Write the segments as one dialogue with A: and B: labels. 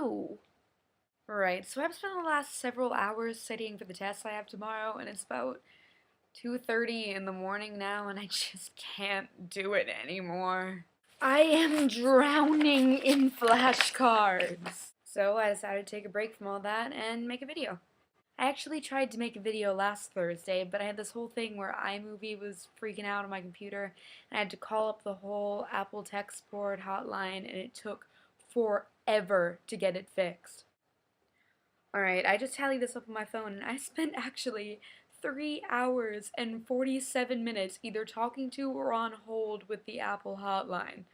A: do? Right, so I've spent the last several hours studying for the test I have tomorrow, and it's about 2:30 in the morning now, and I just can't do it anymore. I am drowning in flashcards. So I decided to take a break from all that and make a video. I actually tried to make a video last Thursday, but I had this whole thing where iMovie was freaking out on my computer, and I had to call up the whole Apple tech support hotline, and it took forever to get it fixed. Alright, I just tallied this up on my phone, and I spent actually 3 hours and 47 minutes either talking to or on hold with the Apple hotline.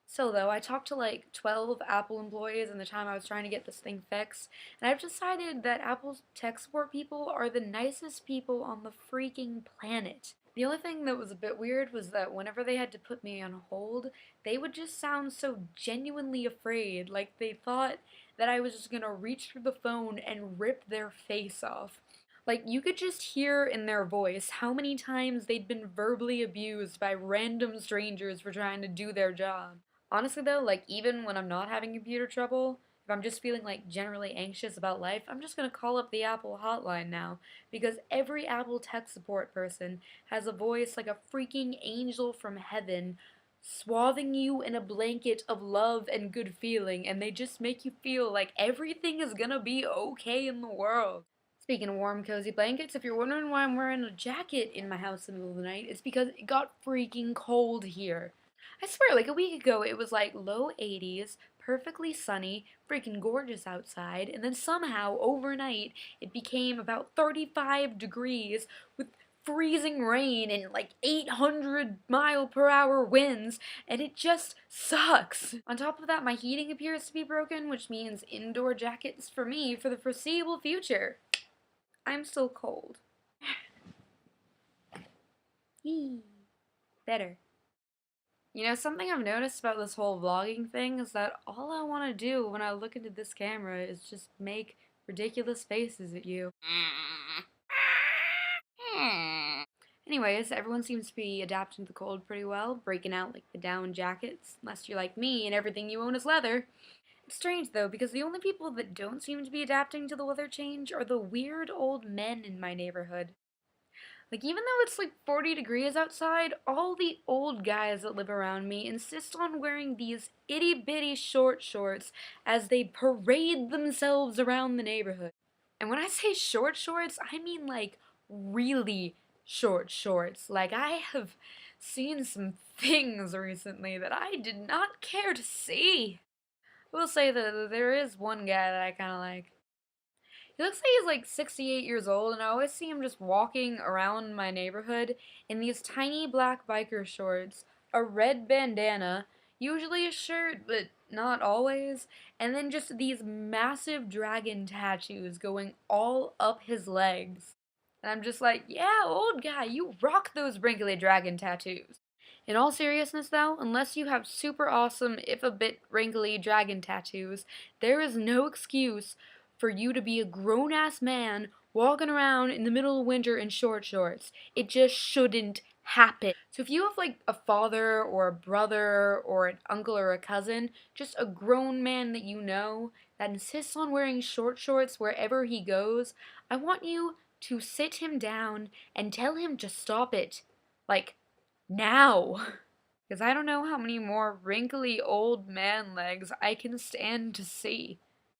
A: So though, I talked to like 12 Apple employees in the time I was trying to get this thing fixed, and I've decided that Apple's tech support people are the nicest people on the freaking planet. The only thing that was a bit weird was that whenever they had to put me on hold, they would just sound so genuinely afraid, like they thought that I was just gonna reach through the phone and rip their face off. Like, you could just hear in their voice how many times they'd been verbally abused by random strangers for trying to do their job. Honestly though, like even when I'm not having computer trouble, if I'm just feeling like generally anxious about life, I'm just gonna call up the Apple hotline now, because every Apple tech support person has a voice like a freaking angel from heaven, swathing you in a blanket of love and good feeling, and they just make you feel like everything is gonna be okay in the world. Speaking of warm, cozy blankets, if you're wondering why I'm wearing a jacket in my house in the middle of the night, it's because it got freaking cold here. I swear, like a week ago, it was like low 80s, perfectly sunny, freaking gorgeous outside, and then somehow, overnight, it became about 35 degrees with freezing rain and like 800-mile-per-hour winds, and it just sucks. On top of that, my heating appears to be broken, which means indoor jackets for me for the foreseeable future. I'm still cold. Yee. Better. You know, something I've noticed about this whole vlogging thing is that all I want to do when I look into this camera is just make ridiculous faces at you. Anyways, everyone seems to be adapting to the cold pretty well, breaking out like the down jackets, unless you're like me and everything you own is leather. It's strange though, because the only people that don't seem to be adapting to the weather change are the weird old men in my neighborhood. Like, even though it's like 40 degrees outside, all the old guys that live around me insist on wearing these itty bitty short shorts as they parade themselves around the neighborhood. And when I say short shorts, I mean like really short shorts. Like, I have seen some things recently that I did not care to see. I will say that there is one guy that I kind of like. He looks like he's like 68 years old, and I always see him just walking around my neighborhood in these tiny black biker shorts, a red bandana, usually a shirt, but not always, and then just these massive dragon tattoos going all up his legs. And I'm just like, yeah, old guy, you rock those wrinkly dragon tattoos. In all seriousness though, unless you have super awesome, if a bit wrinkly dragon tattoos, there is no excuse for you to be a grown-ass man walking around in the middle of winter in short shorts. It just shouldn't happen. So if you have like a father or a brother or an uncle or a cousin, just a grown man that you know that insists on wearing short shorts wherever he goes, I want you to sit him down and tell him to stop it. Like, now. Because I don't know how many more wrinkly old man legs I can stand to see.